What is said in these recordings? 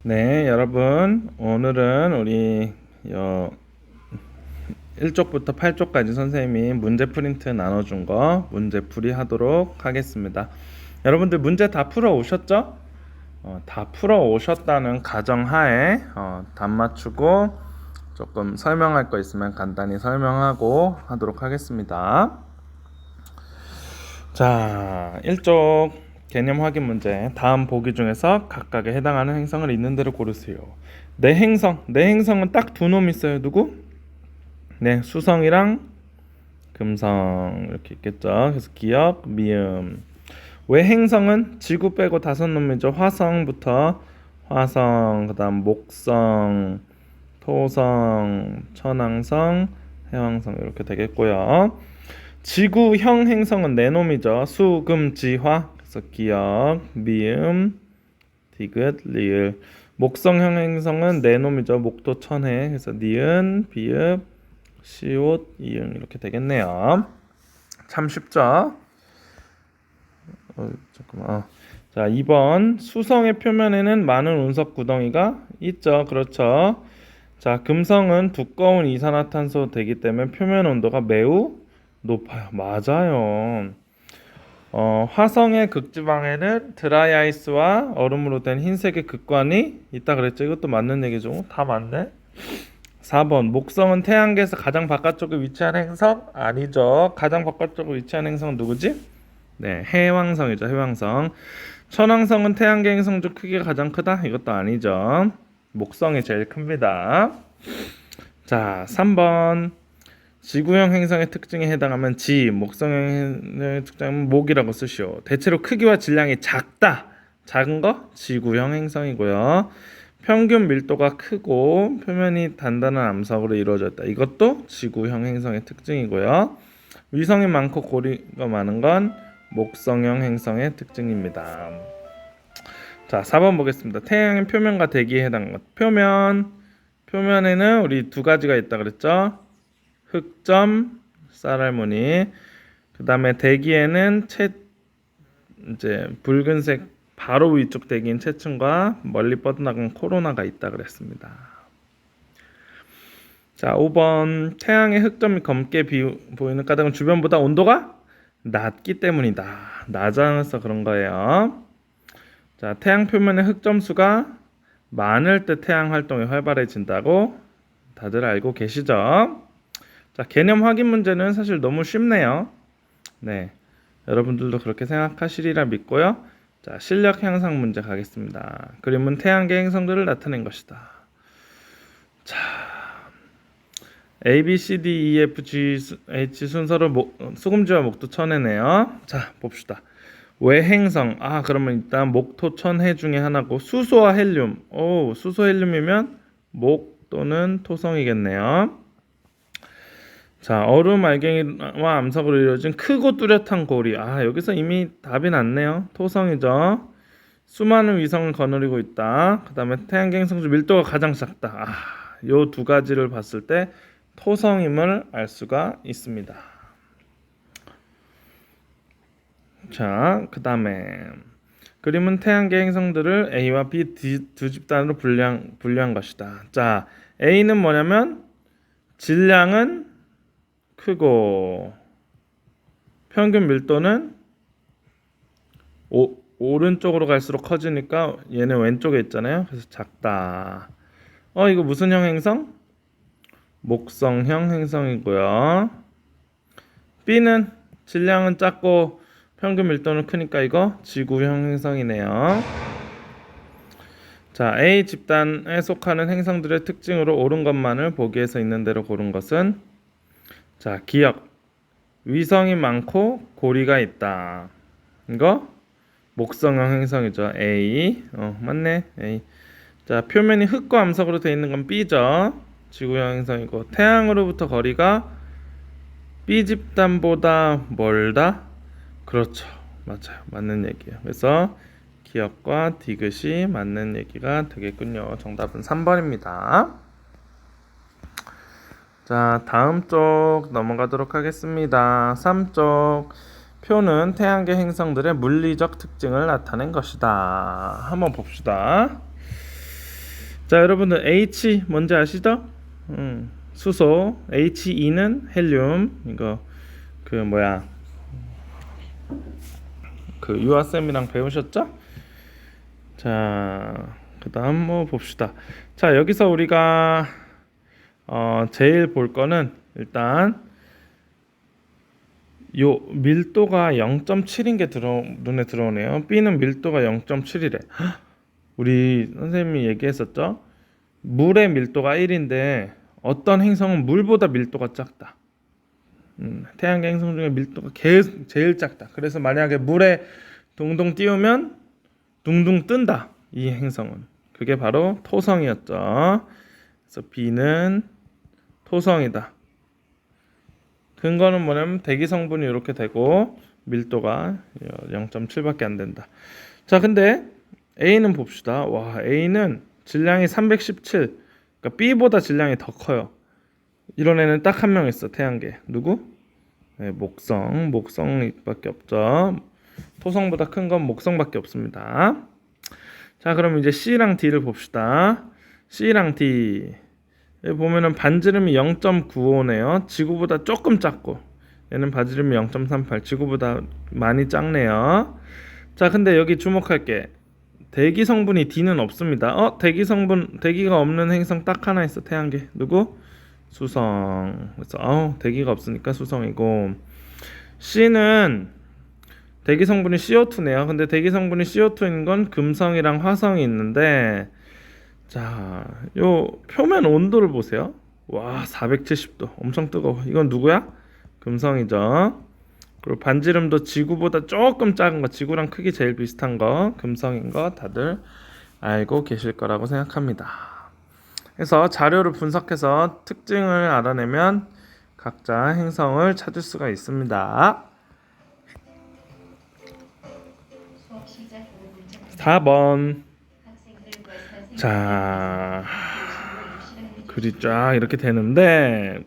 네, 여러분, 오늘은 우리 1쪽부터 8쪽까지 선생님이 문제 프린트 나눠준 거 문제풀이 하도록 하겠습니다. 여러분들 문제 다 풀어 오셨죠? 다 풀어 오셨다는 가정하에 답 맞추고 조금 설명할 거 있으면 간단히 설명하고 하도록 하겠습니다. 자, 1쪽 개념 확인 문제. 다음 보기 중에서 각각에 해당하는 행성을 있는 대로 고르세요. 내 행성은 딱 두 놈 있어요. 누구? 네, 수성이랑 금성 이렇게 있겠죠. 그래서 기억, 미음. 외행성은 지구 빼고 다섯 놈이죠. 화성부터 화성, 그다음 목성, 토성, 천왕성, 해왕성 이렇게 되겠고요. 지구형 행성은 네 놈이죠. 수, 금, 지, 화. 그래서 기역, 미음, 디귿, 리을. 목성형 행성은 네 놈이죠. 목토, 천해. 그래서 니은, 비읍, 시옷, 이응 이렇게 되겠네요. 참 쉽죠? 잠깐만. 자, 2번 수성의 표면에는 많은 운석 구덩이가 있죠. 그렇죠. 자, 금성은 두꺼운 이산화탄소 되기 때문에 표면 온도가 매우 높아요. 맞아요. 화성의 극지방에는 드라이 아이스와 얼음으로 된 흰색의 극관이 있다 그랬죠. 이것도 맞는 얘기죠. 다 맞네. 4번 목성은 태양계에서 가장 바깥쪽에 위치한 행성? 아니죠. 가장 바깥쪽에 위치한 행성은 누구지? 네, 해왕성이죠. 해왕성. 천왕성은 태양계 행성 중 크기가 가장 크다? 이것도 아니죠. 목성이 제일 큽니다. 자, 3번 지구형 행성의 특징에 해당하면 지, 목성의 특징은 목이라고 쓰시오. 대체로 크기와 질량이 작다. 작은 거? 지구형 행성이고요. 평균 밀도가 크고 표면이 단단한 암석으로 이루어졌다. 이것도 지구형 행성의 특징이고요. 위성이 많고 고리가 많은 건 목성형 행성의 특징입니다. 자, 4번 보겠습니다. 태양의 표면과 대기에 해당하는 것. 표면에는 우리 두 가지가 있다 그랬죠. 흑점, 쌀알무늬. 그 다음에 대기에는 이제 붉은색 바로 위쪽 대기인 채층과 멀리 뻗어나간 코로나가 있다 그랬습니다. 자, 5번 태양의 흑점이 검게 보이는 까닭은 주변보다 온도가 낮기 때문이다. 낮아서 그런 거예요. 자, 태양 표면의 흑점 수가 많을 때 태양 활동이 활발해진다고 다들 알고 계시죠? 자, 개념 확인 문제는 사실 너무 쉽네요. 네, 여러분들도 그렇게 생각하시리라 믿고요. 자, 실력 향상 문제 가겠습니다. 그림은 태양계 행성들을 나타낸 것이다. 자, A, B, C, D, E, F, G, H 순서로 수금지와 목토, 천해네요. 자, 봅시다. 외행성. 그러면 일단 목토, 천해 중에 하나고 수소와 헬륨. 수소, 헬륨이면 목 또는 토성이겠네요. 자, 얼음 알갱이와 암석으로 이루어진 크고 뚜렷한 고리. 여기서 이미 답이 났네요. 토성이죠. 수많은 위성을 거느리고 있다. 그 다음에 태양계 행성 중 밀도가 가장 작다. 요 두 가지를 봤을 때 토성임을 알 수가 있습니다. 자, 그 다음에 그림은 태양계 행성들을 A와 B 두 집단으로 분류한 것이다. 자, A는 뭐냐면 질량은 크고 평균 밀도는 오른쪽으로 갈수록 커지니까 얘는 왼쪽에 있잖아요. 그래서 작다. 이거 무슨 형 행성? 목성형 행성이고요. B는 질량은 작고 평균 밀도는 크니까 이거 지구형 행성이네요. 자, A 집단에 속하는 행성들의 특징으로 옳은 것만을 보기에서 있는 대로 고른 것은 자, 기억. 위성이 많고 고리가 있다. 이거 목성형 행성이죠. A. 맞네. A. 자, 표면이 흙과 암석으로 되어 있는 건 B죠. 지구형 행성이고 태양으로부터 거리가 B 집단보다 멀다. 그렇죠. 맞아요. 맞는 얘기예요. 그래서 기억과 디귿이 맞는 얘기가 되겠군요. 정답은 3번입니다. 자, 다음 쪽 넘어가도록 하겠습니다. 3쪽 표는 태양계 행성들의 물리적 특징을 나타낸 것이다. 한번 봅시다. 자, 여러분들 H 뭔지 아시죠? 수소. He2는 헬륨. 이거 그 뭐야? 그 유아쌤이랑 배우셨죠? 자, 그다음 뭐 봅시다. 자, 여기서 우리가 제일 볼 거는 일단 요 밀도가 0.7인 게 눈에 들어오네요. B는 밀도가 0.7이래. 우리 선생님이 얘기했었죠? 물의 밀도가 1인데 어떤 행성은 물보다 밀도가 작다. 태양계 행성 중에 밀도가 제일 작다. 그래서 만약에 물에 동동 띄우면 둥둥 뜬다. 이 행성은. 그게 바로 토성이었죠. 그래서 B는 토성이다. 근거는 뭐냐면 대기 성분이 이렇게 되고 밀도가 0.7밖에 안 된다. 자, 근데 A는 봅시다. 와, A는 질량이 317. 그러니까 B보다 질량이 더 커요. 이런 애는 딱 한 명 있어. 태양계. 누구? 네, 목성. 목성밖에 없죠. 토성보다 큰 건 목성밖에 없습니다. 자, 그럼 이제 C랑 D를 봅시다. C랑 D. 여기 보면은 반지름이 0.95네요. 지구보다 조금 작고 얘는 반지름이 0.38. 지구보다 많이 작네요. 자, 근데 여기 주목할게. 대기 성분이 D는 없습니다. 대기가 없는 행성 딱 하나 있어. 태양계. 누구? 수성. 그래서 대기가 없으니까 수성이고, C는 대기 성분이 CO2네요. 근데 대기 성분이 CO2인 건 금성이랑 화성이 있는데, 자, 요 표면 온도를 보세요. 와, 470도. 엄청 뜨거워. 이건 누구야? 금성이죠. 그리고 반지름도 지구보다 조금 작은 거, 지구랑 크기 제일 비슷한 거, 금성인 거 다들 알고 계실 거라고 생각합니다. 그래서 자료를 분석해서 특징을 알아내면 각자 행성을 찾을 수가 있습니다. 4번. 자, 글이 쫙 이렇게 되는데,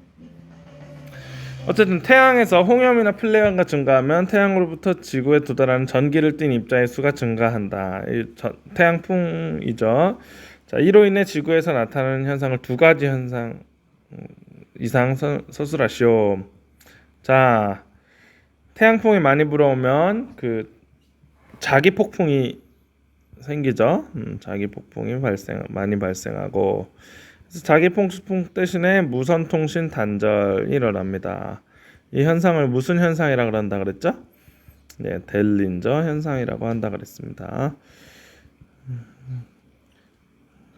어쨌든 태양에서 홍염이나 플레어가 증가하면 태양으로부터 지구에 도달하는 전기를 띤 입자의 수가 증가한다. 태양풍이죠. 자, 이로 인해 지구에서 나타나는 현상을 두 가지 현상 이상 서술하시오. 자, 태양풍이 많이 불어오면 그 자기 폭풍이 생기죠. 자기 폭풍이 많이 발생하고, 그래서 자기 폭풍 대신에 무선 통신 단절이 일어납니다. 이 현상을 무슨 현상이라 그런다 그랬죠? 네, 델린저 현상이라고 한다 그랬습니다.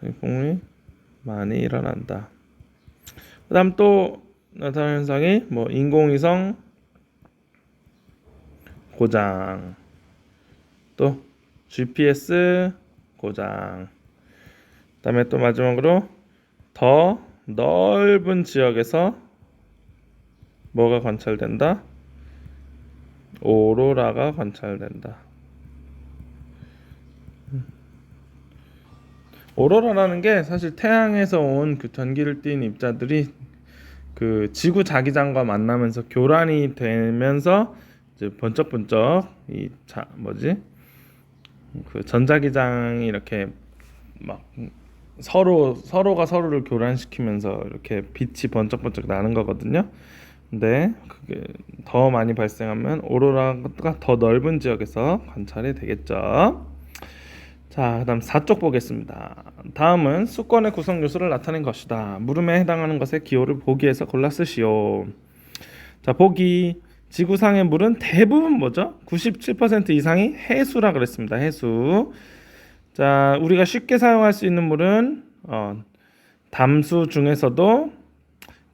폭풍이 많이 일어난다. 그다음 또 나타나는 현상이 뭐 인공위성 고장, 또 GPS 고장, 그다음에 또 마지막으로 더 넓은 지역에서 뭐가 관찰된다? 오로라가 관찰된다. 오로라라는 게 사실 태양에서 온 그 전기를 띤 입자들이 그 지구 자기장과 만나면서 교란이 되면서 이제 번쩍번쩍 그 전자기장이 이렇게 막 서로가 서로를 교란시키면서 이렇게 빛이 번쩍번쩍 나는 거거든요. 근데 그게 더 많이 발생하면 오로라가 더 넓은 지역에서 관찰이 되겠죠. 자, 그다음 4쪽 보겠습니다. 다음은 수권의 구성 요소를 나타낸 것이다. 물음에 해당하는 것의 기호를 보기에서 골라 쓰시오. 자, 보기. 지구상의 물은 대부분 뭐죠? 97% 이상이 해수라 그랬습니다. 해수. 자, 우리가 쉽게 사용할 수 있는 물은 담수 중에서도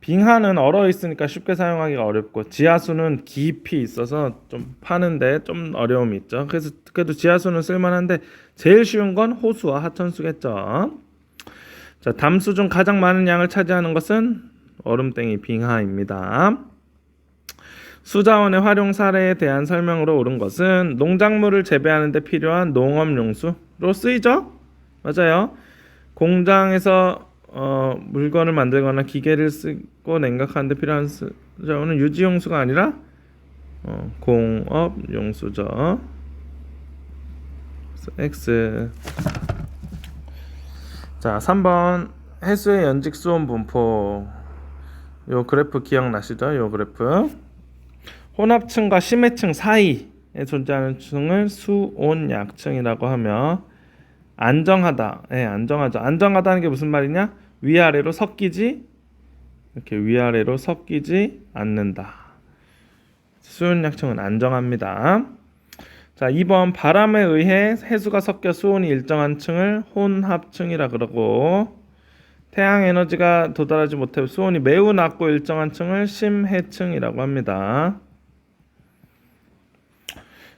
빙하는 얼어 있으니까 쉽게 사용하기가 어렵고, 지하수는 깊이 있어서 좀 파는데 좀 어려움이 있죠. 그래서 그래도 지하수는 쓸만한데 제일 쉬운 건 호수와 하천수겠죠. 자, 담수 중 가장 많은 양을 차지하는 것은 얼음땡이 빙하입니다. 수자원의 활용 사례에 대한 설명으로 옳은 것은 농작물을 재배하는 데 필요한 농업용수로 쓰이죠? 맞아요. 공장에서 물건을 만들거나 기계를 쓰고 냉각하는 데 필요한 수자원은 유지용수가 아니라 공업용수죠. X. 자, 3번 해수의 연직 수온 분포. 요 그래프 기억나시죠? 요 그래프. 혼합층과 심해층 사이에 존재하는 층을 수온약층이라고 하며 안정하다. 예, 안정하죠. 안정하다는 게 무슨 말이냐? 위아래로 섞이지 이렇게 위아래로 섞이지 않는다. 수온약층은 안정합니다. 자, 2번 바람에 의해 해수가 섞여 수온이 일정한 층을 혼합층이라 그러고 태양 에너지가 도달하지 못해 수온이 매우 낮고 일정한 층을 심해층이라고 합니다.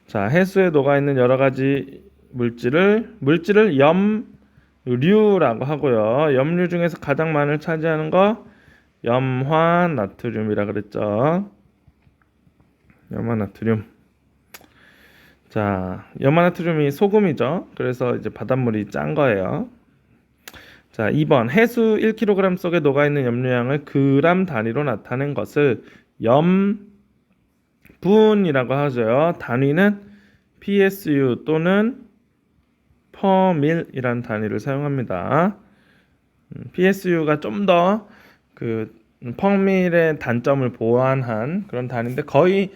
자, 해수에 녹아 있는 여러 가지 물질을 염류라고 하고요. 염류 중에서 가장 많이 차지하는 거 염화나트륨이라 그랬죠. 염화나트륨. 자, 염화나트륨이 소금이죠. 그래서 이제 바닷물이 짠 거예요. 자, 2번 해수 1kg 속에 녹아있는 염료양을 그램 단위로 나타낸 것을 염분이라고 하죠. 단위는 PSU 또는 퍼밀이라는 단위를 사용합니다. PSU가 좀 더 그 퍼밀의 단점을 보완한 그런 단위인데 거의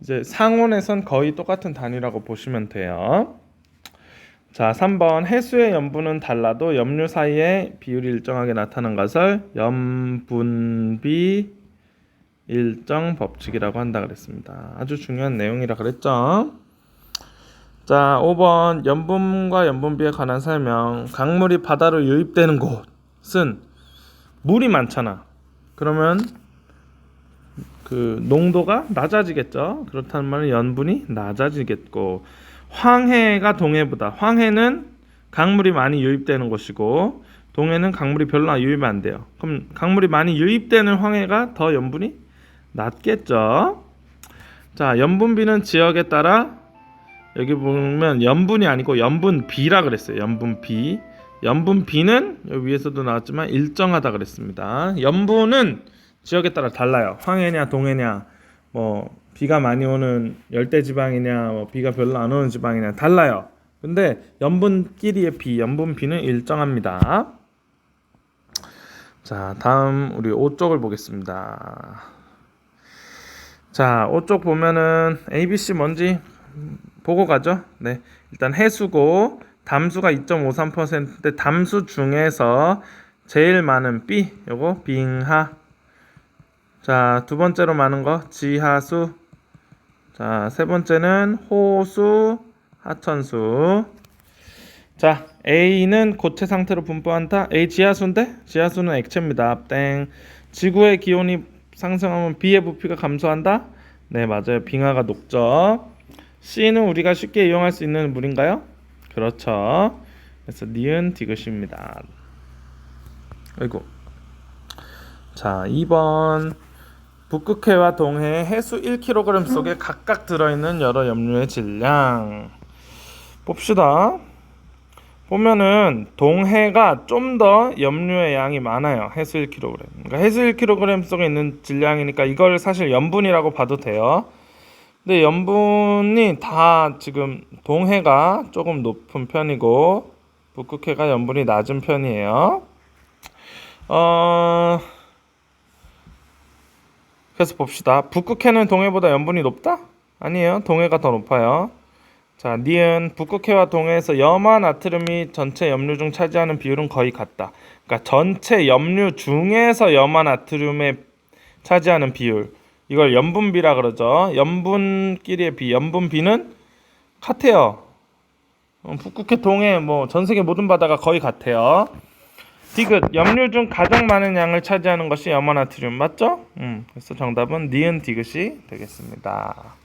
이제 상온에선 거의 똑같은 단위라고 보시면 돼요. 자, 3번 해수의 염분은 달라도 염류 사이의 비율이 일정하게 나타난 것을 염분비 일정 법칙이라고 한다 그랬습니다. 아주 중요한 내용이라 그랬죠. 자, 5번 염분과 염분비에 관한 설명. 강물이 바다로 유입되는 곳은 물이 많잖아. 그러면 그 농도가 낮아지겠죠. 그렇다는 말은 염분이 낮아지겠고, 황해가 동해보다, 황해는 강물이 많이 유입되는 곳이고 동해는 강물이 별로 유입 안 돼요. 그럼 강물이 많이 유입되는 황해가 더 염분이 낮겠죠. 자, 염분비는 지역에 따라 여기 보면 염분이 아니고 염분비라 그랬어요. 염분비. 염분비는 여기 위에서도 나왔지만 일정하다 그랬습니다. 염분은 지역에 따라 달라요. 황해냐 동해냐 뭐 비가 많이 오는 열대지방이냐 뭐 비가 별로 안 오는 지방이냐 달라요. 근데 염분끼리의 염분비는 일정합니다. 자, 다음 우리 5쪽을 보겠습니다. 자, 5쪽 보면은 ABC 뭔지 보고 가죠. 네, 일단 해수고 담수가 2.53%인데 담수 중에서 제일 많은 B, 요거 빙하. 자, 두 번째로 많은 거 지하수. 자, 세 번째는 호수, 하천수. 자, A는 고체 상태로 분포한다. A 지하수인데 지하수는 액체입니다. 땡. 지구의 기온이 상승하면 B의 부피가 감소한다. 네, 맞아요. 빙하가 녹죠. C는 우리가 쉽게 이용할 수 있는 물인가요? 그렇죠. 그래서 니은 디귿입니다. 아이고. 자, 2번 북극해와 동해 해수 1kg 속에 각각 들어있는 여러 염료의 질량 봅시다. 보면은 동해가 좀 더 염료의 양이 많아요. 해수 1kg. 그러니까 해수 1kg 속에 있는 질량이니까 이걸 사실 염분이라고 봐도 돼요. 근데 염분이 다 지금 동해가 조금 높은 편이고 북극해가 염분이 낮은 편이에요. 그래서 봅시다. 북극해는 동해보다 염분이 높다? 아니에요. 동해가 더 높아요. 자, 니은 북극해와 동해에서 염화나트륨이 전체 염류 중 차지하는 비율은 거의 같다. 그러니까 전체 염류 중에서 염화나트륨에 차지하는 비율. 이걸 염분비라 그러죠. 염분끼리의 비, 염분비는 같아요. 북극해, 동해, 뭐 전 세계 모든 바다가 거의 같아요. 디귿, 염류 중 가장 많은 양을 차지하는 것이 염화나트륨 맞죠? 그래서 정답은 니은 디귿이 되겠습니다.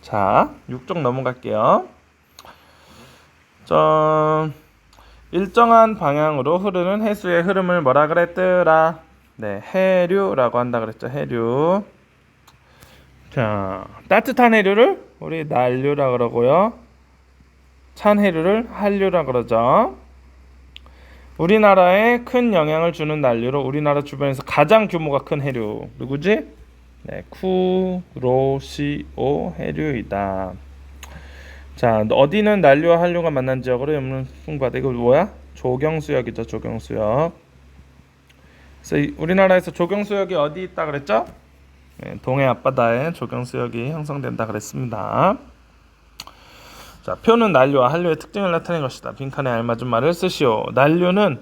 자, 6쪽 넘어갈게요. 일정한 방향으로 흐르는 해수의 흐름을 뭐라 그랬더라? 네, 해류라고 한다 그랬죠. 해류. 자, 따뜻한 해류를 우리 난류라 그러고요. 찬 해류를 한류라 그러죠. 우리나라에 큰 영향을 주는 난류로 우리나라 주변에서 가장 규모가 큰 해류 누구지? 네, 쿠로시오 해류이다. 자, 어디는 난류와 한류가 만난 지역으로 염분 풍부하다. 이거 뭐야? 조경수역이죠, 조경수역. 그래서 우리나라에서 조경수역이 어디 있다 그랬죠? 네, 동해 앞바다에 조경수역이 형성된다 그랬습니다. 자, 표는 난류와 한류의 특징을 나타낸 것이다. 빈칸에 알맞은 말을 쓰시오. 난류는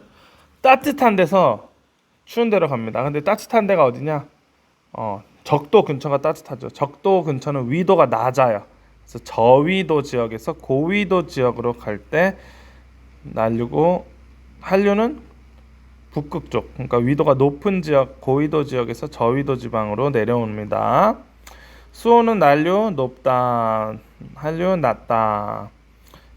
따뜻한 데서 추운 데로 갑니다. 근데 따뜻한 데가 어디냐? 적도 근처가 따뜻하죠. 적도 근처는 위도가 낮아요. 그래서 저위도 지역에서 고위도 지역으로 갈 때 난류고, 한류는 북극 쪽, 그러니까 위도가 높은 지역, 고위도 지역에서 저위도 지방으로 내려옵니다. 수온은 난류 높다, 한류 낮다.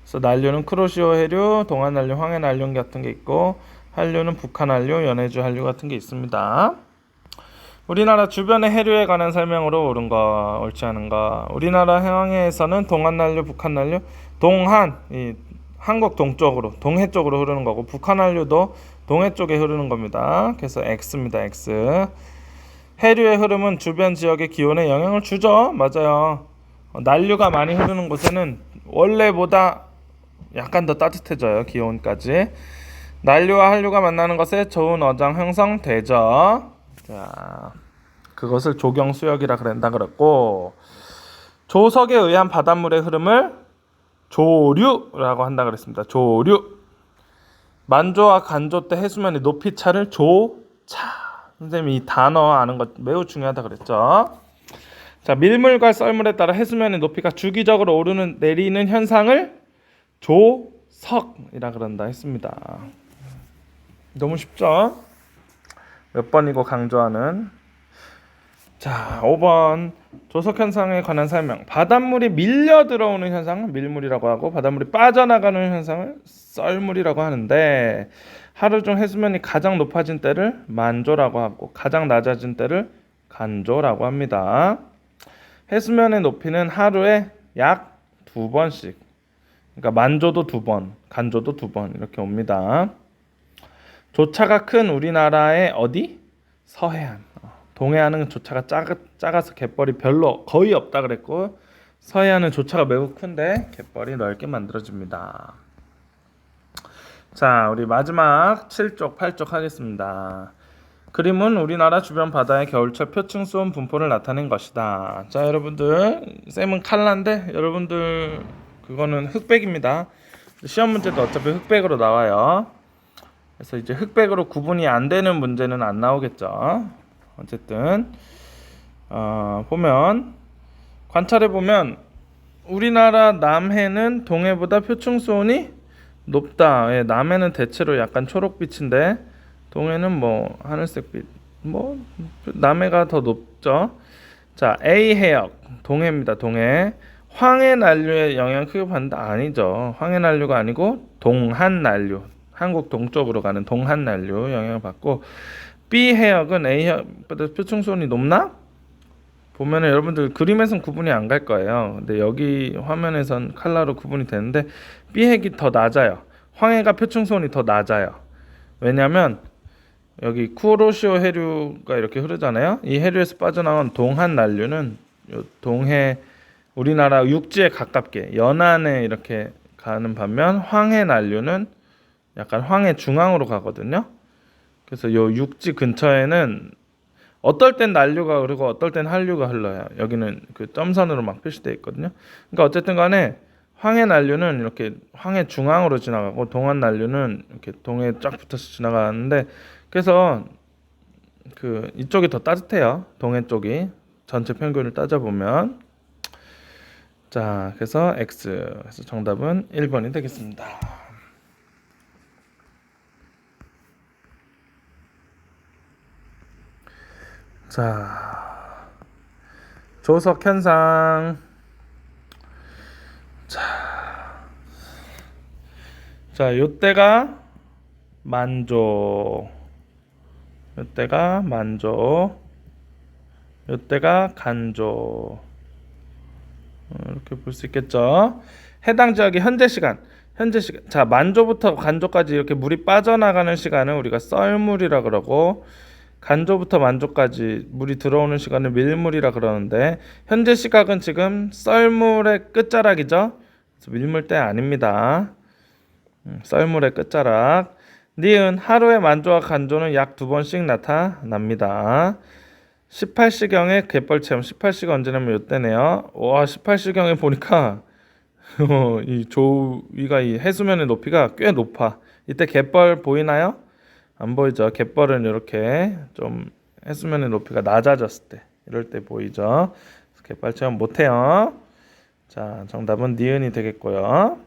그래서 난류는 크로시오 해류, 동안 난류, 황해 난류 같은 게 있고, 한류는 북한 한류, 연해주 한류 같은 게 있습니다. 우리나라 주변의 해류에 관한 설명으로 옳은 거, 옳지 않은 거. 우리나라 해왕해에서는 동안 난류, 북한 난류, 동한, 한국 동쪽으로, 동해 쪽으로 흐르는 거고, 북한 한류도 동해 쪽에 흐르는 겁니다. 그래서 X입니다, X. 해류의 흐름은 주변 지역의 기온에 영향을 주죠. 맞아요. 난류가 많이 흐르는 곳에는 원래보다 약간 더 따뜻해져요, 기온까지. 난류와 한류가 만나는 것에 좋은 어장 형성되죠. 자, 그것을 조경수역이라 그랬다 그랬고, 조석에 의한 바닷물의 흐름을 조류라고 한다 그랬습니다. 조류. 만조와 간조 때 해수면의 높이 차를 조차. 선생님이 이 단어 아는 것 매우 중요하다 그랬죠. 자, 밀물과 썰물에 따라 해수면의 높이가 주기적으로 오르는 내리는 현상을 조석이라 그런다 했습니다. 너무 쉽죠? 몇 번이고 강조하는. 자, 5번 조석 현상에 관한 설명. 바닷물이 밀려 들어오는 현상은 밀물이라고 하고, 바닷물이 빠져나가는 현상을 썰물이라고 하는데, 하루 중 해수면이 가장 높아진 때를 만조라고 하고, 가장 낮아진 때를 간조라고 합니다. 해수면의 높이는 하루에 약 2번씩, 그러니까 만조도 2번, 간조도 2번 이렇게 옵니다. 조차가 큰 우리나라의 어디? 서해안. 동해안은 조차가 작아서 갯벌이 별로 거의 없다 그랬고, 서해안은 조차가 매우 큰데 갯벌이 넓게 만들어집니다. 자, 우리 마지막 7쪽, 8쪽 하겠습니다. 그림은 우리나라 주변 바다의 겨울철 표층 수온 분포를 나타낸 것이다. 자, 여러분들, 쌤은 칼라인데 여러분들 그거는 흑백입니다. 시험 문제도 어차피 흑백으로 나와요. 그래서 이제 흑백으로 구분이 안 되는 문제는 안 나오겠죠. 어쨌든 보면, 관찰해 보면 우리나라 남해는 동해보다 표층 수온이 높다. 예, 남해는 대체로 약간 초록빛인데 동해는 뭐 하늘색빛, 뭐 남해가 더 높죠. 자, A 해역 동해입니다. 동해. 황해 난류에 영향 크게 받는다? 아니죠. 황해 난류가 아니고 동한 난류, 한국 동쪽으로 가는 동한 난류 영향을 받고, B 해역은 A 해역보다 표층 수온이 높나? 보면은 여러분들 그림에선 구분이 안 갈 거예요. 근데 여기 화면에선 칼라로 구분이 되는데, B 해역이 더 낮아요. 황해가 표층 수온이 더 낮아요. 왜냐면 여기 쿠로시오 해류가 이렇게 흐르잖아요. 이 해류에서 빠져나온 동한 난류는 동해, 우리나라 육지에 가깝게 연안에 이렇게 가는 반면, 황해 난류는 약간 황해 중앙으로 가거든요. 그래서 요 육지 근처에는 어떨 땐 난류가 흐르고 어떨 땐 한류가 흘러요. 여기는 그 점선으로 막 표시되어 있거든요. 그러니까 어쨌든 간에 황해 난류는 이렇게 황해 중앙으로 지나가고, 동한 난류는 이렇게 동해에 쫙 붙어서 지나가는데, 그래서 그 이쪽이 더 따뜻해요. 동해 쪽이 전체 평균을 따져보면. 자, 그래서 X. 그래서 정답은 1번이 되겠습니다. 자, 조석 현상. 자, 요때가 만조, 요때가 만조, 요때가 간조. 이렇게 볼 수 있겠죠. 해당 지역의 현재 시간. 자, 만조부터 간조까지 이렇게 물이 빠져나가는 시간을 우리가 썰물이라 그러고, 간조부터 만조까지 물이 들어오는 시간을 밀물이라 그러는데, 현재 시각은 지금 썰물의 끝자락이죠. 밀물대 아닙니다. 썰물의 끝자락. 니은 하루의 만조와 간조는 약 2번씩 나타납니다. 18시경에 갯벌체험. 18시가 언제냐면 요때네요. 와, 18시경에 보니까 이 조위가 이 해수면의 높이가 꽤 높아. 이때 갯벌 보이나요? 안 보이죠? 갯벌은 이렇게 좀 해수면의 높이가 낮아졌을 때, 이럴 때 보이죠? 갯벌 체험 못해요. 자, 정답은 니은이 되겠고요.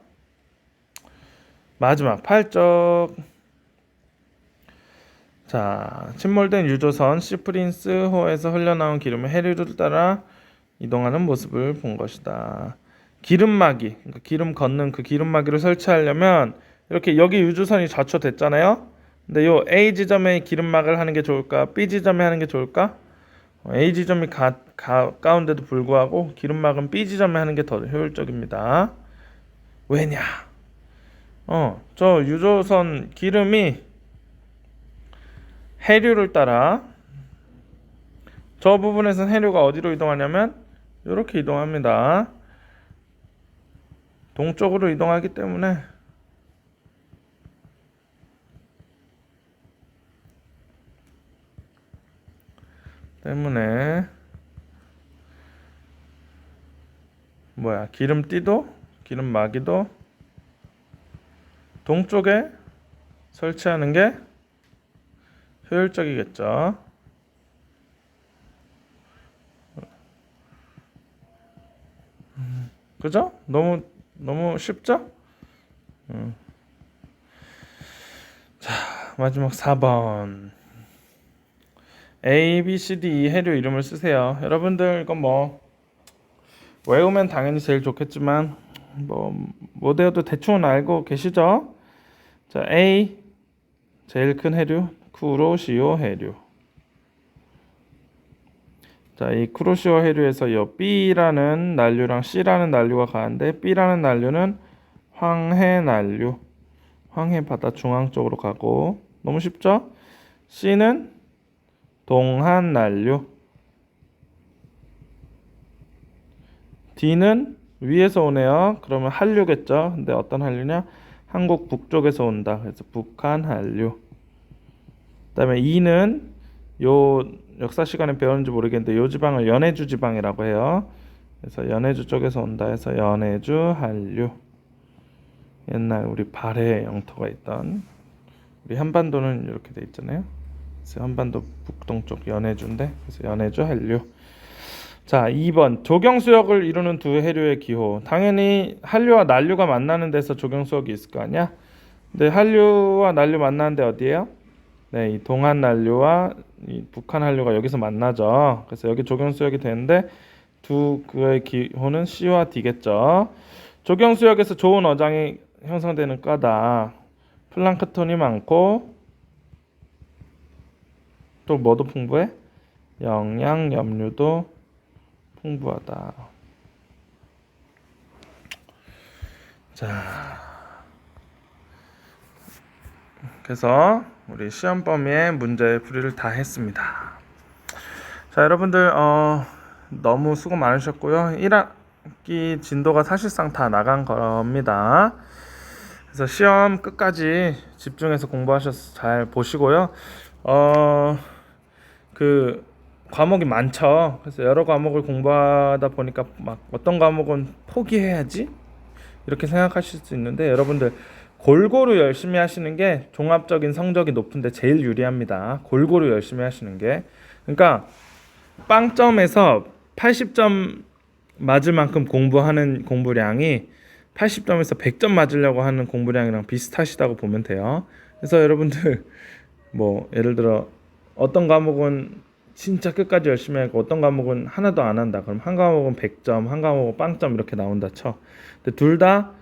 마지막 8쪽. 자, 침몰된 유조선 시프린스호에서 흘러나온 기름을 해류를 따라 이동하는 모습을 본 것이다. 기름막이, 그러니까 기름 걷는 그 기름막이를 설치하려면 이렇게 여기 유조선이 좌초됐잖아요. 근데 요 A 지점에 기름막을 하는 게 좋을까? B 지점에 하는 게 좋을까? A 지점이 가까운데도 불구하고 기름막은 B 지점에 하는 게 더 효율적입니다. 왜냐? 저 유조선 기름이 해류를 따라 저 부분에서는 해류가 어디로 이동하냐면 이렇게 이동합니다. 동쪽으로 이동하기 때문에 기름띠도 기름막이도 동쪽에 설치하는 게 효율적이겠죠. 그죠? 너무 쉽죠? 자, 마지막 4번. A, B, C, D, E 해류 이름을 쓰세요. 여러분들 이거 뭐 외우면 당연히 제일 좋겠지만 못 외워도 대충은 알고 계시죠? 자, A 제일 큰 해류 쿠로시오 해류. 자, 이 쿠로시오 해류에서 이 B라는 난류랑 C라는 난류가 가는데 B라는 난류는 황해 난류, 황해 바다 중앙 쪽으로 가고 너무 쉽죠? C는 동한 난류, D는 위에서 오네요. 그러면 한류겠죠. 근데 어떤 한류냐? 한국 북쪽에서 온다. 그래서 북한 한류. 그다음에 E는 요 역사 시간에 배웠는지 모르겠는데 요 지방을 연해주 지방이라고 해요. 그래서 연해주 쪽에서 온다 해서 연해주 한류. 옛날 우리 발해 영토가 있던 우리 한반도는 이렇게 돼 있잖아요. 그래서 한반도 북동쪽 연해주인데 그래서 연해주 한류. 자, 2번 조경수역을 이루는 두 해류의 기호. 당연히 한류와 난류가 만나는 데서 조경수역이 있을 거 아니야? 근데 한류와 난류 만나는 데 어디예요? 네, 이 동한 난류와 이 북한 한류가 여기서 만나죠. 그래서 여기 조경수역이 되는데 두 그의 기호는 C와 D겠죠. 조경수역에서 좋은 어장이 형성되는 과다. 플랑크톤이 많고 또 뭐도 풍부해? 영양, 염류도 풍부하다. 자, 그래서 우리 시험 범위의 문제 풀이를 다 했습니다. 자, 여러분들 너무 수고 많으셨고요. 1학기 진도가 사실상 다 나간 겁니다. 그래서 시험 끝까지 집중해서 공부하셔서 잘 보시고요. 그 과목이 많죠. 그래서 여러 과목을 공부하다 보니까 막 어떤 과목은 포기해야지 이렇게 생각하실 수 있는데 여러분들 골고루 열심히 하시는 게 종합적인 성적이 높은데 제일 유리합니다. 골고루 열심히 하시는 게. 그러니까 빵점에서 80점 맞을 만큼 공부하는 공부량이 80점에서 100점 맞으려고 하는 공부량이랑 비슷하시다고 보면 돼요. 그래서 여러분들 뭐 예를 들어 어떤 과목은 진짜 끝까지 열심히 하고 어떤 과목은 하나도 안 한다. 그럼 한 과목은 100점, 한 과목은 빵점 이렇게 나온다 쳐. 근데 둘 다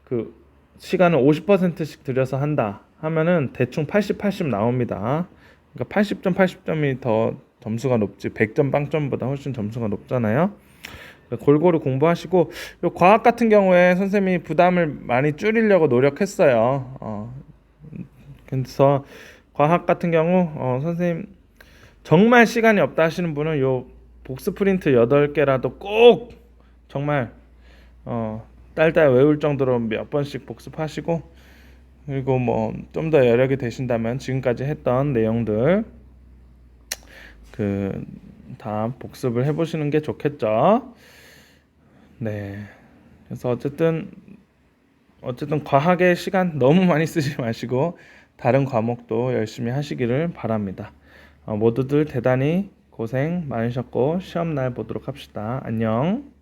그 시간을 50%씩 들여서 한다 하면은 대충 80, 80 나옵니다. 그러니까 80점, 80점이 더 점수가 높지 100점 빵점보다 훨씬 점수가 높잖아요. 그러니까 골고루 공부하시고 요 과학 같은 경우에 선생님이 부담을 많이 줄이려고 노력했어요. 그래서 과학 같은 경우 선생님 정말 시간이 없다 하시는 분은 요 복스 프린트 8개라도 꼭 정말 딸딸 외울 정도로 몇 번씩 복습하시고, 그리고 뭐 좀 더 여력이 되신다면 지금까지 했던 내용들 그 다 복습을 해보시는 게 좋겠죠. 네. 그래서 어쨌든 과학의 시간 너무 많이 쓰지 마시고 다른 과목도 열심히 하시기를 바랍니다. 모두들 대단히 고생 많으셨고 시험 날 보도록 합시다. 안녕.